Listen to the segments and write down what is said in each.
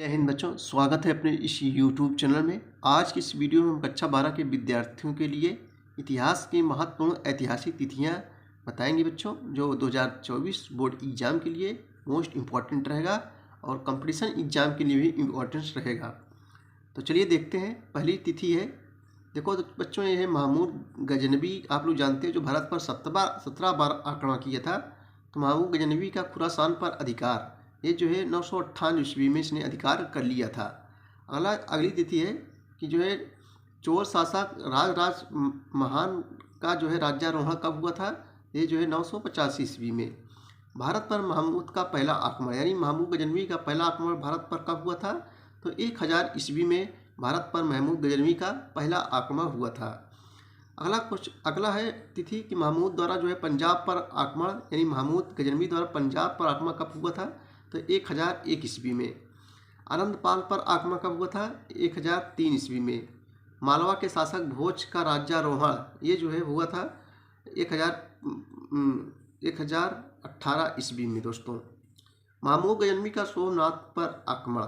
जय हिंद बच्चों, स्वागत है अपने इस YouTube चैनल में। आज की इस वीडियो में हम कक्षा 12 के विद्यार्थियों के लिए इतिहास की महत्वपूर्ण ऐतिहासिक तिथियां बताएंगे बच्चों, जो 2024 बोर्ड एग्जाम के लिए मोस्ट इम्पॉर्टेंट रहेगा और कंपटीशन एग्जाम के लिए भी इम्पोर्टेंस रहेगा। तो चलिए देखते हैं। पहली तिथि है, देखो तो बच्चों, ये है महमूद गजनवी। आप लोग जानते हैं जो भारत पर 17 बार आक्रमण किया था। तो महमूद गजनवी का खुरासान पर अधिकार, ये जो है 998 ईस्वी में इसने अधिकार कर लिया था। अगली तिथि है कि जो है चोर शासक राज महान का जो है राज्यारोहण कब हुआ था। ये जो है 985 ईस्वी में। भारत पर महमूद का पहला आक्रमण, यानी महमूद गजनवी का पहला आक्रमण भारत पर कब हुआ था। तो 1000 ईस्वी में भारत पर महमूद गजनवी का पहला आक्रमण हुआ था। अगला है तिथि कि महमूद द्वारा जो है पंजाब पर आक्रमण, यानी महमूद गजनवी द्वारा पंजाब पर आक्रमण कब हुआ था। तो 1001 ईस्वी में। आनंदपाल पर आक्रमण कब हुआ था। 1003 ईस्वी में। मालवा के शासक भोज का राज्यारोहण, ये जो है हुआ था 1018 ईस्वी में दोस्तों। महमूद गजनवी का सोमनाथ पर आक्रमण,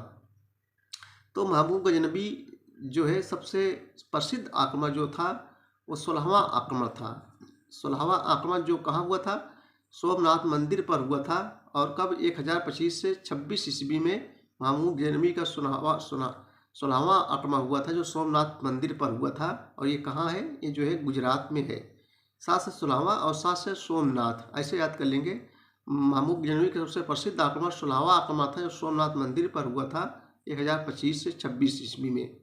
तो महमूद गजनवी जो है सबसे प्रसिद्ध आक्रमण जो था वो 16वां आक्रमण था। 16वां आक्रमण जो कहाँ हुआ था, सोमनाथ मंदिर पर हुआ था। और कब, 1025 से 26 ईस्वी में महमूद गजनवी का 16वां आक्रमण हुआ था, जो सोमनाथ मंदिर पर हुआ था। और ये कहाँ है, ये जो है गुजरात में है। 7 से 16वां और 7 से सोमनाथ, ऐसे याद कर लेंगे। महमूद गजनवी का सबसे प्रसिद्ध आक्रमण 16वां आक्रमण था, जो सोमनाथ मंदिर पर हुआ था 1025 से 26 ईस्वी में।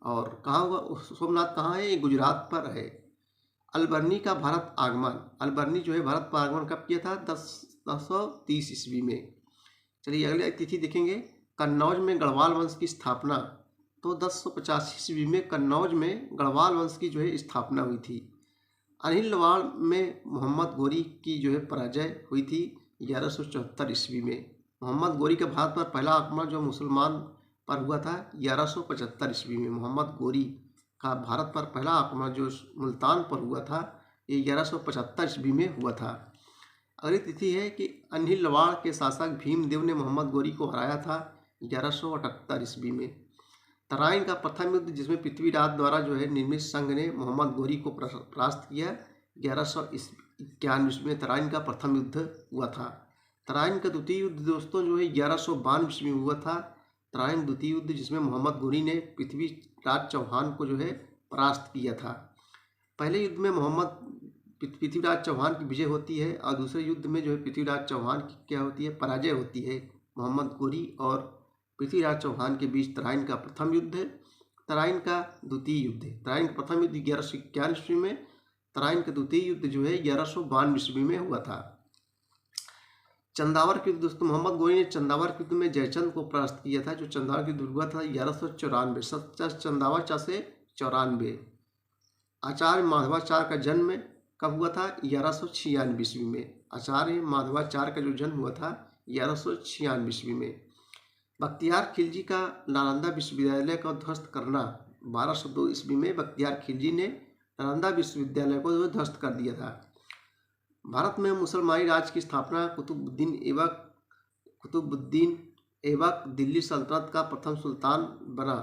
और कहाँ हुआ, सोमनाथ कहाँ है, ये गुजरात पर है। अलबर्नी का भारत आगमन, अलबर्नी जो है भारत पर आगमन कब किया था, 1030 ईस्वी में। चलिए अगले तिथि देखेंगे। कन्नौज में गढ़वाल वंश की स्थापना, तो 1085 ईस्वी में कन्नौज में गढ़वाल वंश की जो है स्थापना हुई थी। अनिलवाड़ में मोहम्मद गोरी की जो है पराजय हुई थी 1174 ईस्वी में। मोहम्मद गोरी का भारत पर पहला आक्रमण जो मुसलमान पर हुआ था 1175 ईस्वी में। मोहम्मद गोरी का भारत पर पहला आक्रमण जो मुल्तान पर हुआ था, ये 1175 ईस्वी में हुआ था। अगली तिथि है कि अनिलवाड़ के शासक भीमदेव ने मोहम्मद गोरी को हराया था 1178 ईस्वी में। तराइन का प्रथम युद्ध, जिसमें पृथ्वीराज द्वारा जो है निर्मित संघ ने मोहम्मद गोरी को परास्त किया, 1191 ईस्वी में तराइन का प्रथम युद्ध हुआ था। तराइन का द्वितीय युद्ध दोस्तों जो है 1192 ईस्वी में हुआ था। तराइन द्वितीय युद्ध, जिसमें मोहम्मद गोरी ने पृथ्वीराज चौहान को जो है परास्त किया था। पहले युद्ध में पृथ्वीराज चौहान की विजय होती है, और दूसरे युद्ध में जो है पृथ्वीराज चौहान की क्या होती है, पराजय होती है। मोहम्मद गोरी और पृथ्वीराज चौहान के बीच तराइन का प्रथम युद्ध है, तराइन का द्वितीय युद्ध है। तराइन का प्रथम युद्ध 1191 ईस्वी में, तराइन का द्वितीय युद्ध जो है 1192 ईस्वी में हुआ था। चंदावर के युद्ध दोस्तों, मोहम्मद गोरी ने चंदावर के युद्ध में जयचंद को परास्त किया था। जो चंदावर के युद्ध हुआ था 1194, चंदावर 494। आचार्य माधवाचार्य का जन्म कब हुआ था, 1196 ईस्वी में। आचार्य माधवाचार्य का जो जन्म हुआ था 1196 ईस्वी में। बख्तियार खिलजी का नालंदा विश्वविद्यालय का ध्वस्त करना 1202 ईस्वी में। बख्तियार खिलजी ने नालंदा विश्वविद्यालय को ध्वस्त कर दिया था। भारत में मुसलमानी राज की स्थापना कुतुबुद्दीन ऐबक दिल्ली सल्तनत का प्रथम सुल्तान बना,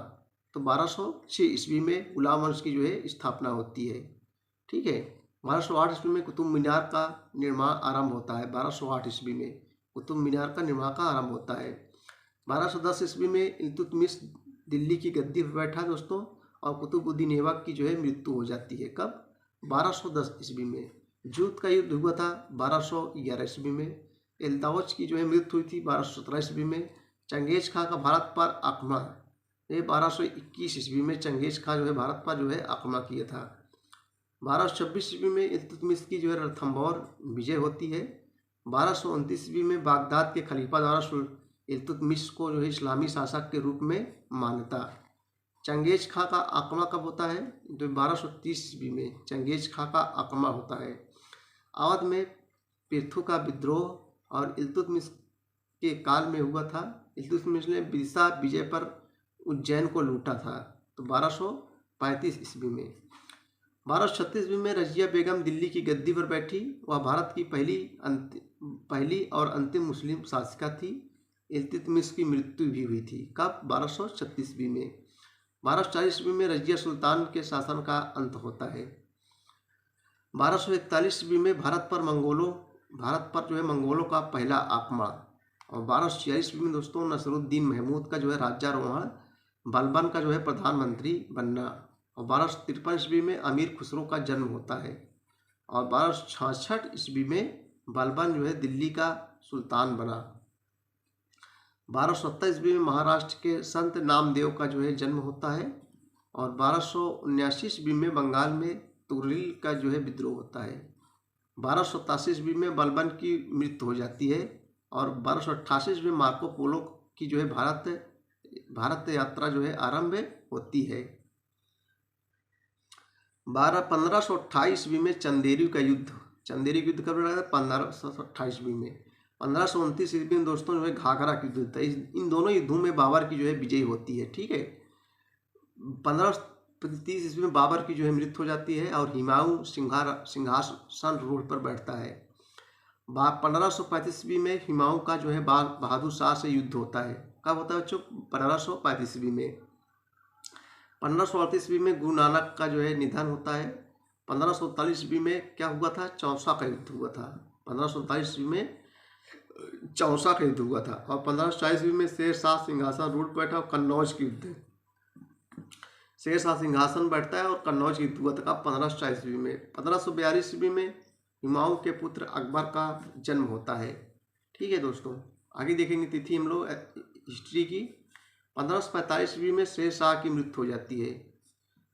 तो 1206 ईस्वी में गुलाम वंश की जो है स्थापना होती है। ठीक है। 1208 ईस्वी में कुतुब मीनार का निर्माण आरंभ होता है। 1208 ईस्वी में कुतुब मीनार का निर्माण का आरंभ होता है। 1210 ईस्वी में इल्तुतमिश दिल्ली की गद्दी पर बैठा दोस्तों, और कुतुबुद्दीन ऐबक की जो है मृत्यु हो जाती है। कब, 1210 ईस्वी में। जूत का युद्ध हुआ था 1211 ईस्वी में। एल्दाउज की जो है मृत्यु हुई थी 1217 ईस्वी में। चंगेज खां का भारत पर आक्रमण, ये 1221 ईस्वी में चंगेज खां जो है भारत पर जो है आक्रमण किया था। 1226 ईस्वी में इल्तुतमिश की जो है रणथंभौर विजय होती है। 1229 ईस्वी में बागदाद के खलीफा द्वारा इल्तुतमिश को जो है इस्लामी शासक के रूप में मान्यता। चंगेज खां का आक्रमण कब होता है, तो 1230 ईस्वी में चंगेज खां का आक्रमण होता है। अवध में पृथु का विद्रोह और इल्तुतमिश के काल में हुआ था। इल्तुतमिश ने बिदिशा विजय पर उज्जैन को लूटा था, तो 1235 ईस्वी में। 1236 ईस्वी में रजिया बेगम दिल्ली की गद्दी पर बैठी। वह भारत की पहली और अंतिम मुस्लिम शासिका थी। इल्तुतमिश की मृत्यु भी हुई थी। कब? 1236 ईस्वी में। 1240 ईस्वी में रजिया सुल्तान के शासन का अंत होता है। 1241 ईस्वी में भारत पर जो है मंगोलों का पहला आक्रमण। और 1246 ईस्वी में दोस्तों नसरुद्दीन महमूद का जो है राज्यारोहण, बलबन का जो है प्रधानमंत्री बनना। और 1253 ईस्वी में अमीर खुसरो का जन्म होता है। और 1266 ईस्वी में बलबन जो है दिल्ली का सुल्तान बना। 1270 ईस्वी में महाराष्ट्र के संत नामदेव का जो है जन्म होता है। और 1279 ईस्वी में बंगाल में तुगरिल का जो है विद्रोह होता है। 1287 ईस्वी में बलबन की मृत्यु हो जाती है। और 1288 ईस्वी में मार्को पोलो की जो है भारत यात्रा जो है आरंभ होती है। 1528 ईस्वी में चंदेरी का युद्ध कब लड़ा था? 1528 ईस्वी में। 1529 ईस्वी में दोस्तों जो है घाघरा का युद्ध था। इन दोनों युद्धों में बाबर की जो है विजय होती है। ठीक है। 1530 ईस्वी में बाबर की जो है मृत्यु हो जाती है और हुमायूं सिंहासन रूढ़ पर बैठता है। 1535 ईस्वी में हुमायूं का जो है बहादुर शाह से युद्ध होता है। कब होता है बच्चों? 1535 ईस्वी में। 1538 ईस्वी में गुरु नानक का जो है निधन होता है। 1547 ईस्वी में क्या हुआ था? चौसा का युद्ध हुआ था। 1547 ईस्वी में चौसा का युद्ध हुआ था। और 1540 ईस्वी में शेर शाह सिंहासन रूढ़ बैठा और कन्नौज की युद्ध, शेर शाह सिंहासन बैठता है और कन्नौज की युद्ध हुआ था। 1540 ईस्वी में। 1542 ईस्वी में हुमायूं के पुत्र अकबर का जन्म होता है। ठीक है दोस्तों, आगे देखेंगे तिथि हम लोग हिस्ट्री की। 1545 ईस्वी में शेर शाह की मृत्यु हो जाती है।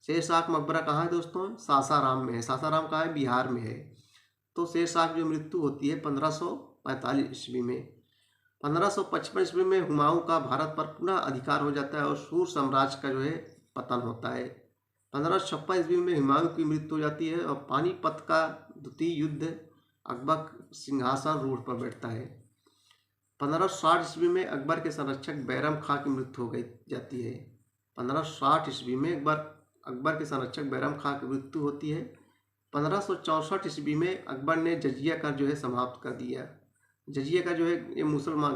शेर शाह का मकबरा कहाँ है दोस्तों? सासाराम में है। सासाराम कहाँ है? बिहार में है। तो शेर शाह की जो मृत्यु होती है 1545 ईस्वी में। 1555 ईस्वी में हुमायूं का भारत पर पुनः अधिकार हो जाता है और सूर साम्राज्य का जो है पतन होता है। 1556 ईस्वी में हुमायूं की मृत्यु हो जाती है और पानीपत का द्वितीय युद्ध अकबर सिंहासन रूढ़ पर बैठता है। 1560 ईस्वी में अकबर के संरक्षक बैरम खां की मृत्यु हो जाती है। 1560 ईस्वी में अकबर के संरक्षक बैरम खां की मृत्यु होती है। 1564 ईस्वी में अकबर ने जजिया कर जो है समाप्त कर दिया। जजिया का जो है ये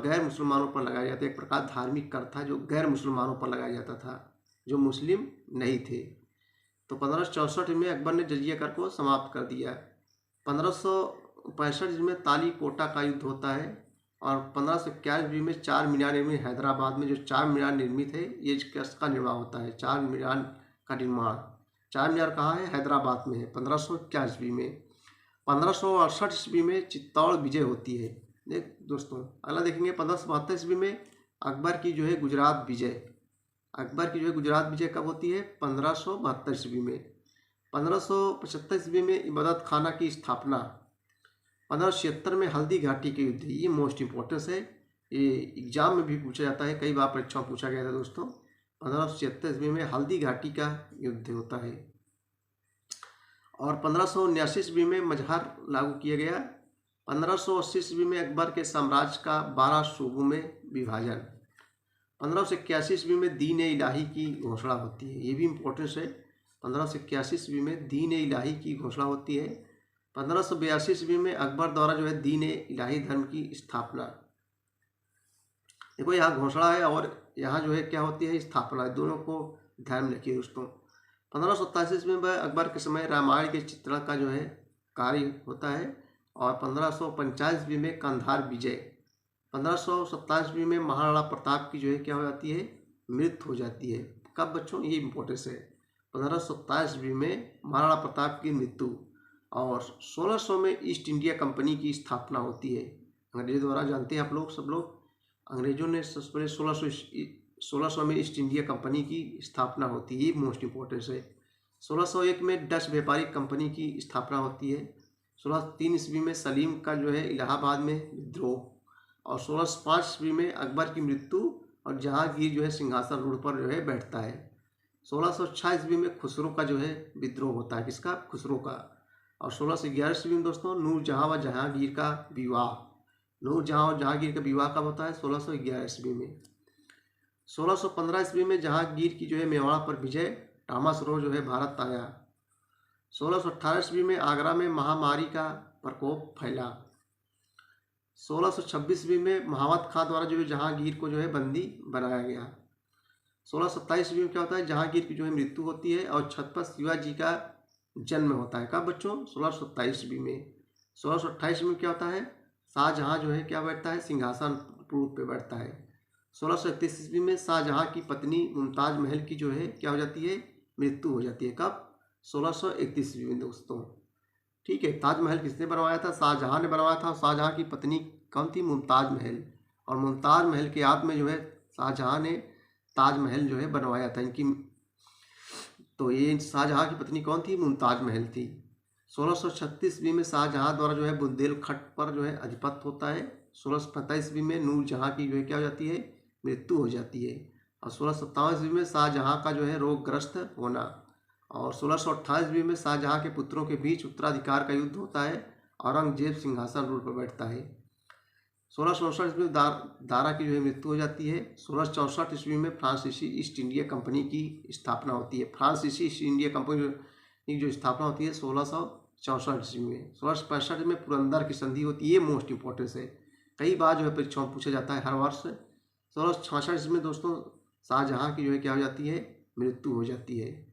गैर मुसलमानों पर लगाया जाता है। एक प्रकार धार्मिक कर था जो गैर मुसलमानों पर लगाया जाता था, जो मुस्लिम नहीं थे। तो 1564 में अकबर ने जजिया कर को समाप्त कर दिया। 1565 में ताली कोटा का युद्ध होता है। और 1591 में चार मीनार निर्मित हैदराबाद में जो चार मीनार निर्मित है, ये इसका निर्माण होता है। चार मीनार का निर्माण, चार मीनार कहाँ है? हैदराबाद में है। 1591 में। 1568 ईस्वी में चित्तौड़ विजय होती है। देख दोस्तों अगला देखेंगे 1572 ईस्वी में अकबर की जो है गुजरात विजय। अकबर की जो है गुजरात विजय कब होती है? 1572 ईस्वी में। 1575 ईस्वी में इबादत खाना की स्थापना। 1576 में हल्दी घाटी के युद्ध, ये मोस्ट इम्पोर्टेंस है, ये एग्जाम में भी पूछा जाता है, कई बार परीक्षाओं पूछा गया था दोस्तों। 1576 ईस्वी में हल्दी घाटी का युद्ध होता है। और 1579 ईस्वी में मजहर लागू किया गया। 1580 ईस्वी में अकबर के साम्राज्य का 12 सूबों में विभाजन। 1581 ईस्वी में दीन इलाही की घोषणा होती है, ये भी इम्पोर्टेंस है। 1581 ईस्वी में दीन इलाही की घोषणा होती है। 1582 ईस्वी में अकबर द्वारा जो है दीन इलाही धर्म की स्थापना। देखो यहाँ घोषणा है और यहाँ जो है क्या होती है? स्थापना। दोनों को ध्यान में रखिए दोस्तों। 1587 ईस्वी में अकबर के समय रामायण के चित्रण का जो है कार्य होता है। और 1550 ईस्वी में कंधार विजय। 1527 ईस्वी में महाराणा प्रताप की जो है क्या हो जाती है? मृत्यु हो जाती है। कब बच्चों? ये इंपॉर्टेंस है। 1527 ईस्वी में महाराणा प्रताप की मृत्यु। और 1600 में ईस्ट इंडिया कंपनी की स्थापना होती है अंग्रेजों द्वारा। जानते हैं आप लोग, सब लोग, अंग्रेजों ने सबसे पहले 1600 में ईस्ट इंडिया कंपनी की स्थापना होती है, ये मोस्ट इम्पोर्टेंस है। 1601 में डच व्यापारिक कंपनी की स्थापना होती है। 1603 ईस्वी में सलीम का जो है इलाहाबाद में विद्रोह। और 1605 ईस्वी में अकबर की मृत्यु और जहांगीर जो है सिंहासन रूढ़ पर जो है बैठता है। 1606 ईस्वी में खुसरो का जो है विद्रोह होता है। किसका? खुसरो का। और 1611 ईस्वी में दोस्तों नूरजहां व जहांगीर का विवाह। नूरजहां और जहांगीर का विवाह कब होता है? 1611 ईस्वी में। 1615 ईस्वी में जहांगीर की जो है मेवाड़ पर विजय, थॉमस रो जो है भारत आया। 1618 ईस्वी में आगरा में महामारी का प्रकोप फैला। 1626 ईस्वी में महावत खां द्वारा जो है जहांगीर को जो है बंदी बनाया गया। 1627 ईस्वी में क्या होता है, जहांगीर की जो है मृत्यु होती है और छत्रपति शिवाजी का जन्म होता है। कब बच्चों? 1627 ईस्वी में। 1628 ईस्वी में क्या होता है, शाहजहां जो है क्या बैठता है, सिंहासन रूप पे बैठता है। 1631 ईस्वी में शाहजहां की पत्नी मुमताज महल की जो है क्या हो जाती है, मृत्यु हो जाती है। कब? 1631 ईस्वी में दोस्तों। ठीक है, ताजमहल किसने बनवाया था? शाहजहां ने बनवाया था। शाहजहां की पत्नी कौन थी? मुमताज महल। और मुमताज महल के याद में जो है शाहजहां ने ताजमहल जो है बनवाया था इनकी। तो ये शाहजहां की पत्नी कौन थी? मुमताज महल थी। 1636 ईस्वी में शाहजहां द्वारा जो है बुंदेलखंड पर जो है अधिपत्य होता है। 1645 ईस्वी में नूरजहां की जो है क्या हो जाती है, मृत्यु हो जाती है। और 1657 ईस्वी में शाहजहां का जो है रोगग्रस्त होना। और 1628 ईस्वी में शाहजहां के पुत्रों के बीच उत्तराधिकार का युद्ध होता है। औरंगजेब सिंहासन रूल पर बैठता है। 1664 ईस्वी में दारा की जो है मृत्यु हो जाती है। 1664 ईस्वी में फ्रांसीसी ईस्ट इंडिया कंपनी की स्थापना होती है। फ्रांसीसी ईस्ट इंडिया कंपनी की जो स्थापना होती है 1664 ईस्वी में। 1665 में पुरंदर की संधि होती है। ये मोस्ट इंपॉर्टेंस है, कई बार जो है परीक्षाओं में पूछा जाता है हर वर्ष। 1666 ईस्वी में दोस्तों शाहजहां की जो है क्या हो जाती है, मृत्यु हो जाती है।